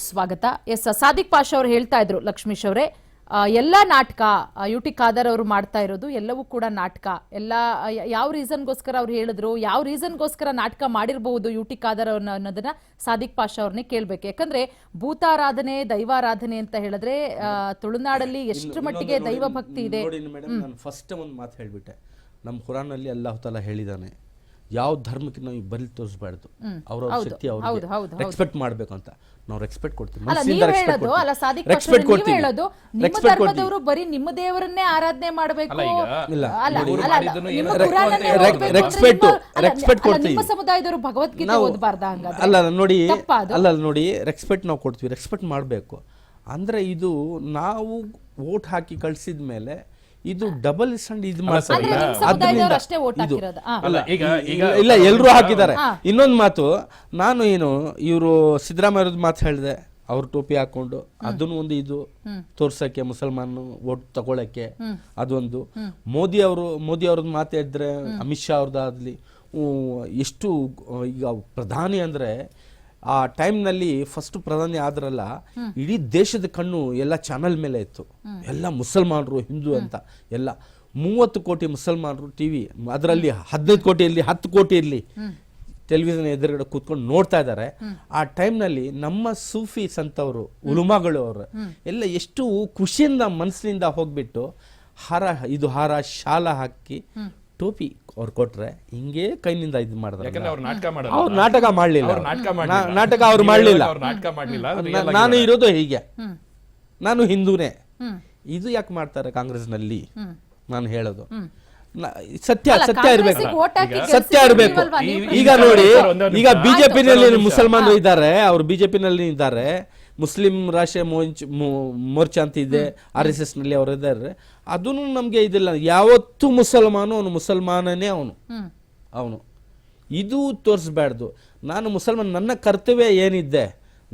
ಸ್ವಾಗತ. ಸಾದಿಕ್ ಪಾಷಾ ಅವರು ಹೇಳ್ತಾ ಇದ್ರು, ಲಕ್ಷ್ಮೀಶ್ ಅವರೇ, ಎಲ್ಲ ನಾಟಕ ಯುಟಿ ಖಾದರ್ ಅವರು ಮಾಡ್ತಾ ಇರೋದು ಎಲ್ಲವೂ ಕೂಡ ನಾಟಕ. ಎಲ್ಲ ಯಾವ ರೀಸನ್ಗೋಸ್ಕರ ಅವ್ರು ಹೇಳಿದ್ರು, ಯಾವ ರೀಸನ್ಗೋಸ್ಕರ ನಾಟಕ ಮಾಡಿರಬಹುದು ಯುಟಿ ಖಾದರ್ ಅನ್ನೋದನ್ನ ಸಾದಿಕ್ ಪಾಷಾ ಅವ್ರನ್ನೇ ಕೇಳ್ಬೇಕು. ಯಾಕಂದ್ರೆ ಭೂತಾರಾಧನೆ, ದೈವಾರಾಧನೆ ಅಂತ ಹೇಳಿದ್ರೆ ತುಳುನಾಡಲ್ಲಿ ಎಷ್ಟು ಮಟ್ಟಿಗೆ ದೈವ ಭಕ್ತಿ ಇದೆ. ನಾನು ಫಸ್ಟ್ ಒಂದು ಮಾತು ಹೇಳ್ಬಿಟ್ಟೆ, ನಮ್ಮ ಖುರಾನ್ ಅಲ್ಲಿ ಅಲ್ಲಾಹ್ ತಾಲಾ ಹೇಳಿದಾನೆ, ಯಾವ ಧರ್ಮಕ್ಕೆ ನಾವು ಬಲಿ ತೋರಿಸಬಾರ್ದು, ಅವ್ರ ಶಕ್ತಿ ಅವ್ರಿಗೆ ರೆಸ್ಪೆಕ್ಟ್ ಮಾಡಬೇಕು ಅಂತ. ನಾವು ರೆಸ್ಪೆಕ್ಟ್ ಕೊಡ್ತೀವಿ, ಬರೀ ನಿಮ್ಮ ದೇವರನ್ನೇ ಆರಾಧನೆ ಮಾಡಬೇಕು, ನಿಮ್ಮ ಸಮುದಾಯದವರು ಭಗವದ್ಗೀತೆ ಓದಬಾರ್ದ? ಅಲ್ಲ ನೋಡಿ, ರೆಸ್ಪೆಕ್ಟ್ ನಾವು ಕೊಡ್ತೀವಿ, ರೆಸ್ಪೆಕ್ಟ್ ಮಾಡಬೇಕು. ಅಂದ್ರೆ ಇದು ನಾವು ವೋಟ್ ಹಾಕಿ ಕಳ್ಸಿದ ಮೇಲೆ ಇದು ಡಬಲ್ ಸ್ಟ್ಯಾಂಡ್ ಇದು ಮಾಡ್ತಾರೆ. ಇಲ್ಲ, ಎಲ್ಲರೂ ಹಾಕಿದ್ದಾರೆ. ಇನ್ನೊಂದು ಮಾತು, ನಾನು ಇವರು ಸಿದ್ದರಾಮಯ್ಯ ಮಾತು ಹೇಳಿದೆ, ಅವ್ರ ಟೋಪಿ ಹಾಕೊಂಡು ಅದನ್ನು ಒಂದು ಇದು ತೋರ್ಸಕ್ಕೆ, ಮುಸಲ್ಮಾನ್ ವೋಟ್ ತಗೊಳಕ್ಕೆ ಅದೊಂದು. ಮೋದಿ ಅವ್ರದ್ದು ಮಾತಾಡಿದ್ರೆ, ಅಮಿತ್ ಶಾ ಅವ್ರದ್ದಾಗ್ಲಿ, ಎಷ್ಟು ಈಗ ಪ್ರಧಾನಿ ಅಂದ್ರೆ ಆ ಟೈಮ್ನಲ್ಲಿ ಫಸ್ಟ್ ಪ್ರಧಾನಿ ಆದ್ರಲ್ಲ, ಇಡೀ ದೇಶದ ಕಣ್ಣು ಎಲ್ಲ ಚಾನಲ್ ಮೇಲೆ ಇತ್ತು. ಎಲ್ಲ ಮುಸಲ್ಮಾನರು, ಹಿಂದೂ ಅಂತ ಎಲ್ಲ 30 ಕೋಟಿ ಮುಸಲ್ಮಾನರು ಟಿವಿ, ಅದರಲ್ಲಿ 15 ಕೋಟಿ ಇರಲಿ, 10 ಕೋಟಿ ಇರಲಿ, ಟೆಲಿವಿಷನ್ ಎದುರುಗಡೆ ಕೂತ್ಕೊಂಡು ನೋಡ್ತಾ ಇದ್ದಾರೆ. ಆ ಟೈಮ್ನಲ್ಲಿ ನಮ್ಮ ಸೂಫಿ ಸಂತವರು, ಉಲುಮಾಗಳು ಅವರು ಎಲ್ಲ ಎಷ್ಟು ಖುಷಿಯಿಂದ ಮನಸ್ಸಿನಿಂದ ಹೋಗ್ಬಿಟ್ಟು ಹಾರ ಶಾಲ ಹಾಕಿ ಟೋಪಿ ಅವ್ರು ಕೊಟ್ರೆ ಹಿಂಗೆ ಕೈನಿಂದ ಇದು ಮಾಡಿದ್ರೆ, ಅವ್ರು ನಾಟಕ ಮಾಡ್ಲಿಲ್ಲ. ನಾನು ಇರೋದು ಹೀಗೆ, ನಾನು ಹಿಂದೂನೇ. ಇದು ಯಾಕೆ ಮಾಡ್ತಾರೆ ಕಾಂಗ್ರೆಸ್ ನಲ್ಲಿ? ನಾನು ಹೇಳೋದು ಸತ್ಯ ಇರ್ಬೇಕು. ಈಗ ನೋಡಿ, ಈಗ ಬಿಜೆಪಿನಲ್ಲಿ ಮುಸಲ್ಮಾನರು ಇದ್ದಾರೆ, ಅವ್ರು ಬಿಜೆಪಿನಲ್ಲಿ ಇದ್ದಾರೆ, ಮುಸ್ಲಿಂ ರಾಷ್ಟ್ರೀಯ ಮೋರ್ಚಾ ಅಂತ ಇದೆ, RSS ನಲ್ಲಿ ಅವರು ಇದ್ದಾರೆ. ಅದನ್ನು ನಮ್ಗೆ ಇದಿಲ್ಲ. ಯಾವತ್ತು ಅವನು ಮುಸಲ್ಮಾನನೇ, ಅವನು ಇದು ತೋರಿಸ್ಬಾರ್ದು. ನಾನು ಮುಸಲ್ಮಾನ್, ನನ್ನ ಕರ್ತವ್ಯ ಏನಿದೆ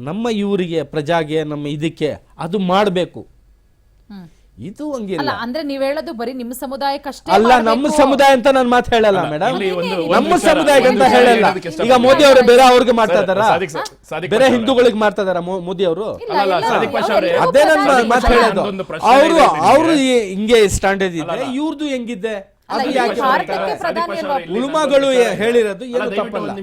ನಮ್ಮ ಇವರಿಗೆ, ಪ್ರಜಾಗೆ, ನಮ್ಮ ಇದಕ್ಕೆ ಅದು ಮಾಡಬೇಕು. ಇದು ಹಂಗಿಲ್ಲ. ಅಂದ್ರೆ ನೀವ್ ಹೇಳೋದು ಬರೀ ನಿಮ್ಮ ಸಮುದಾಯಕ್ಕಷ್ಟೇ ಅಲ್ಲ, ನಮ್ಮ ಸಮುದಾಯ ಅಂತ ನಾನು ಮಾತು ಹೇಳಲ್ಲ ಮೇಡಮ್, ನಮ್ಮ ಸಮುದಾಯಕ್ಕೆ ಅಂತ ಹೇಳಲ್ಲ. ಈಗ ಮೋದಿ ಅವರು ಬೇರೆ ಅವ್ರಿಗೆ ಮಾಡ್ತಾ ಇದಾರ, ಬೇರೆ ಹಿಂದೂಗಳಿಗೆ ಮಾಡ್ತಾ ಇದಾರ ಮೋದಿ ಅವರು? ಅದೇ ನನ್ನ ಮಾತು ಹೇಳೋದು. ಅವರು ಹಿಂಗೆ ಸ್ಟ್ಯಾಂಡರ್ಡ್ ಇದೆ, ಇವ್ರದ್ದು ಹೆಂಗಿದೆ? ಅದು ಯಾಕೆ ಉಲುಮಾಗಳು ಹೇಳಿರೋದು ಏನು ತಪ್ಪಲ್ಲ.